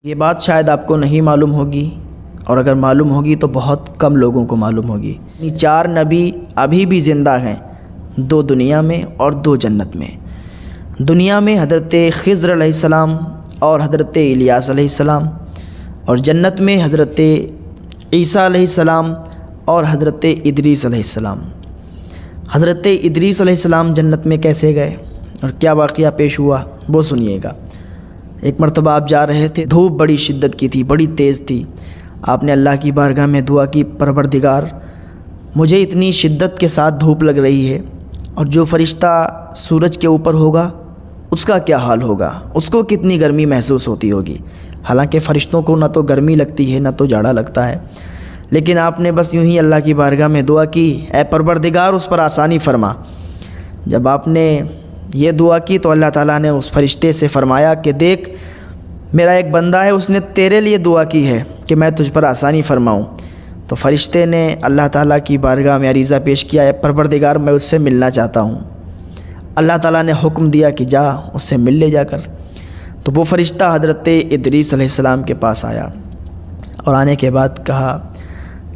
یہ بات شاید آپ کو نہیں معلوم ہوگی، اور اگر معلوم ہوگی تو بہت کم لوگوں کو معلوم ہوگی۔ 4 نبی ابھی بھی زندہ ہیں، 2 دنیا میں اور 2 جنت میں۔ دنیا میں حضرت خضر علیہ السلام اور حضرت الیاس علیہ السلام، اور جنت میں حضرت عیسیٰ علیہ السلام اور حضرت ادریس علیہ السلام۔ حضرت ادریس علیہ السلام جنت میں کیسے گئے اور کیا واقعہ پیش ہوا وہ سنیے گا۔ ایک مرتبہ آپ جا رہے تھے، دھوپ بڑی شدت کی تھی، بڑی تیز تھی۔ آپ نے اللہ کی بارگاہ میں دعا کی، پروردگار مجھے اتنی شدت کے ساتھ دھوپ لگ رہی ہے، اور جو فرشتہ سورج کے اوپر ہوگا اس کا کیا حال ہوگا، اس کو کتنی گرمی محسوس ہوتی ہوگی۔ حالانکہ فرشتوں کو نہ تو گرمی لگتی ہے نہ تو جاڑا لگتا ہے، لیکن آپ نے بس یوں ہی اللہ کی بارگاہ میں دعا کی، اے پروردگار اس پر آسانی فرما۔ جب آپ نے یہ دعا کی تو اللہ تعالیٰ نے اس فرشتے سے فرمایا کہ دیکھ، میرا ایک بندہ ہے، اس نے تیرے لیے دعا کی ہے کہ میں تجھ پر آسانی فرماؤں۔ تو فرشتے نے اللہ تعالیٰ کی بارگاہ میں عریضہ پیش کیا، اے پروردگار میں اس سے ملنا چاہتا ہوں۔ اللہ تعالیٰ نے حکم دیا کہ جا اس سے مل لے جا کر۔ تو وہ فرشتہ حضرت ادریس علیہ السلام کے پاس آیا، اور آنے کے بعد کہا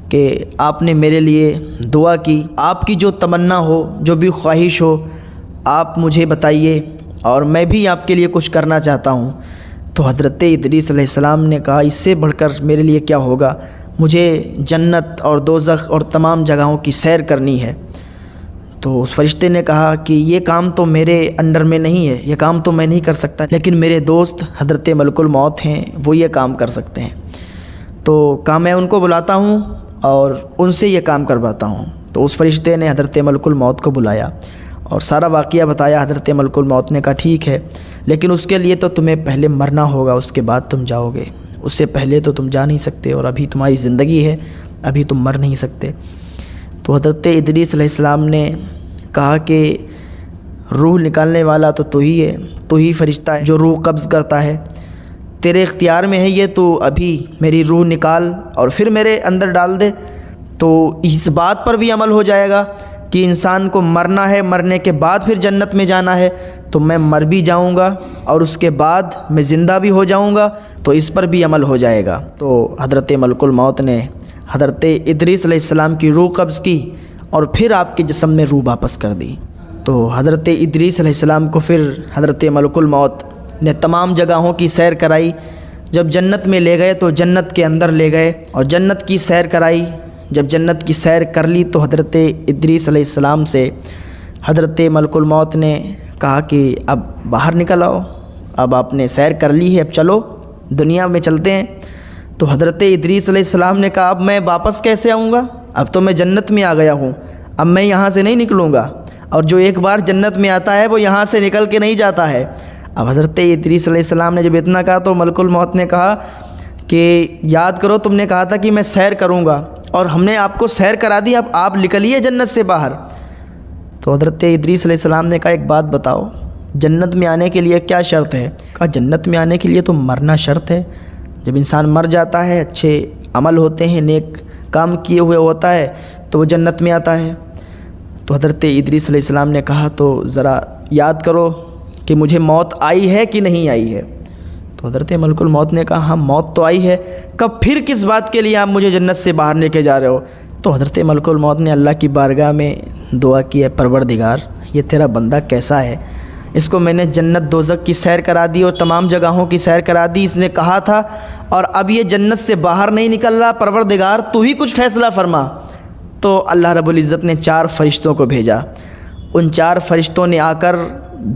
کہ آپ نے میرے لیے دعا کی، آپ کی جو تمنا ہو، جو بھی خواہش ہو، آپ مجھے بتائیے اور میں بھی آپ کے لیے کچھ کرنا چاہتا ہوں۔ تو حضرت ادریس علیہ السلام نے کہا اس سے بڑھ کر میرے لیے کیا ہوگا، مجھے جنت اور دوزخ اور تمام جگہوں کی سیر کرنی ہے۔ تو اس فرشتے نے کہا کہ یہ کام تو میرے انڈر میں نہیں ہے، یہ کام تو میں نہیں کر سکتا، لیکن میرے دوست حضرت ملک الموت ہیں، وہ یہ کام کر سکتے ہیں۔ تو کہا میں ان کو بلاتا ہوں اور ان سے یہ کام کرواتا ہوں۔ تو اس فرشتے نے حضرت ملک الموت کو بلایا اور سارا واقعہ بتایا۔ حضرت ملک الموت نے کہا ٹھیک ہے، لیکن اس کے لیے تو تمہیں پہلے مرنا ہوگا، اس کے بعد تم جاؤ گے، اس سے پہلے تو تم جا نہیں سکتے، اور ابھی تمہاری زندگی ہے، ابھی تم مر نہیں سکتے۔ تو حضرت ادریس علیہ السلام نے کہا کہ روح نکالنے والا تو ہی ہے، تو ہی فرشتہ ہے جو روح قبض کرتا ہے، تیرے اختیار میں ہے یہ، تو ابھی میری روح نکال اور پھر میرے اندر ڈال دے، تو اس بات پر بھی عمل ہو جائے گا کہ انسان کو مرنا ہے، مرنے کے بعد پھر جنت میں جانا ہے، تو میں مر بھی جاؤں گا اور اس کے بعد میں زندہ بھی ہو جاؤں گا، تو اس پر بھی عمل ہو جائے گا۔ تو حضرت ملک الموت نے حضرت ادریس علیہ السلام کی روح قبض کی اور پھر آپ کے جسم میں روح واپس کر دی۔ تو حضرت ادریس علیہ السلام کو پھر حضرت ملک الموت نے تمام جگہوں کی سیر کرائی۔ جب جنت میں لے گئے تو جنت کے اندر لے گئے اور جنت کی سیر کرائی۔ جب جنت کی سیر کر لی تو حضرت ادریس علیہ السلام سے حضرت ملک الموت نے کہا کہ اب باہر نکل آؤ، اب آپ نے سیر کر لی ہے، اب چلو دنیا میں چلتے ہیں۔ تو حضرت ادریس علیہ السلام نے کہا اب میں واپس کیسے آؤں گا، اب تو میں جنت میں آ گیا ہوں، اب میں یہاں سے نہیں نکلوں گا، اور جو ایک بار جنت میں آتا ہے وہ یہاں سے نکل کے نہیں جاتا ہے۔ اب حضرت ادریس علیہ السلام نے جب اتنا کہا تو ملک الموت نے کہا کہ یاد کرو تم نے کہا تھا کہ میں سیر کروں گا، اور ہم نے آپ کو سیر کرا دی، اب آپ نکلیے جنت سے باہر۔ تو حضرت ادریس علیہ السلام نے کہا ایک بات بتاؤ، جنت میں آنے کے لیے کیا شرط ہے؟ کہا جنت میں آنے کے لیے تو مرنا شرط ہے، جب انسان مر جاتا ہے، اچھے عمل ہوتے ہیں، نیک کام کیے ہوئے ہوتا ہے تو وہ جنت میں آتا ہے۔ تو حضرت ادریس علیہ السلام نے کہا تو ذرا یاد کرو کہ مجھے موت آئی ہے کہ نہیں آئی ہے؟ تو حضرت ملک الموت نے کہا ہاں موت تو آئی ہے، کب پھر کس بات کے لیے آپ مجھے جنت سے باہر لے کے جا رہے ہو؟ تو حضرت ملک الموت نے اللہ کی بارگاہ میں دعا کی، ہے پروردگار یہ تیرا بندہ کیسا ہے، اس کو میں نے جنت دوزخ کی سیر کرا دی اور تمام جگہوں کی سیر کرا دی، اس نے کہا تھا، اور اب یہ جنت سے باہر نہیں نکل رہا، پروردگار تو ہی کچھ فیصلہ فرما۔ تو اللہ رب العزت نے 4 فرشتوں کو بھیجا۔ ان 4 فرشتوں نے آ کر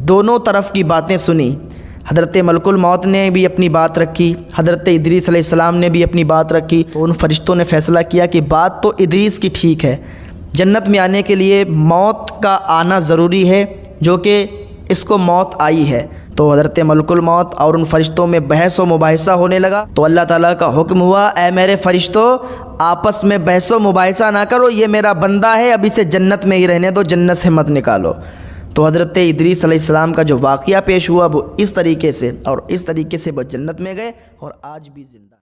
دونوں طرف کی باتیں سنی۔ حضرت ملک الموت نے بھی اپنی بات رکھی، حضرت ادریس علیہ السلام نے بھی اپنی بات رکھی۔ تو ان فرشتوں نے فیصلہ کیا کہ بات تو ادریس کی ٹھیک ہے، جنت میں آنے کے لیے موت کا آنا ضروری ہے، جو کہ اس کو موت آئی ہے۔ تو حضرت ملک الموت اور ان فرشتوں میں بحث و مباحثہ ہونے لگا۔ تو اللہ تعالیٰ کا حکم ہوا اے میرے فرشتوں آپس میں بحث و مباحثہ نہ کرو، یہ میرا بندہ ہے، اب اسے جنت میں ہی رہنے دو، جنت سے مت نکالو۔ تو حضرت ادریس علیہ السلام کا جو واقعہ پیش ہوا وہ اس طریقے سے، اور اس طریقے سے وہ جنت میں گئے اور آج بھی زندہ۔